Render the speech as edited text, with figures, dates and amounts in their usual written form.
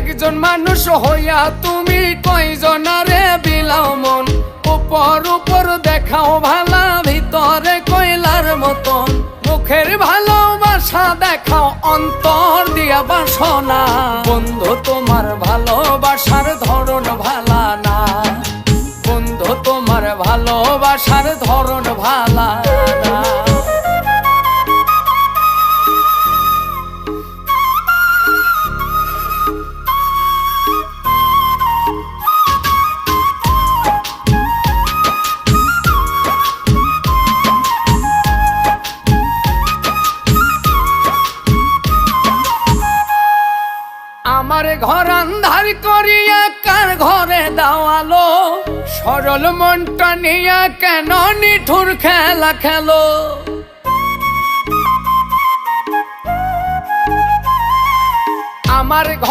একজন মানুষ হইয়া তুমি কয়জনারে বিলাও মন, উপর উপর দেখাও ভালা, ভিতরে কয়লার মতন। মুখের ভালোবাসা দেখাও, অন্তর দিয়া বাসনা। বন্ধু তোমার ভালোবাসার ধরন ভালা না, বন্ধু তোমার ভালোবাসার ধরন ভালা না। আমার ঘর আন্ধার করিয়া কার ঘরে দাওয়ালো, সরল মনটা নিয়া কেন নিঠুর খেলা খেলো। আমার ঘর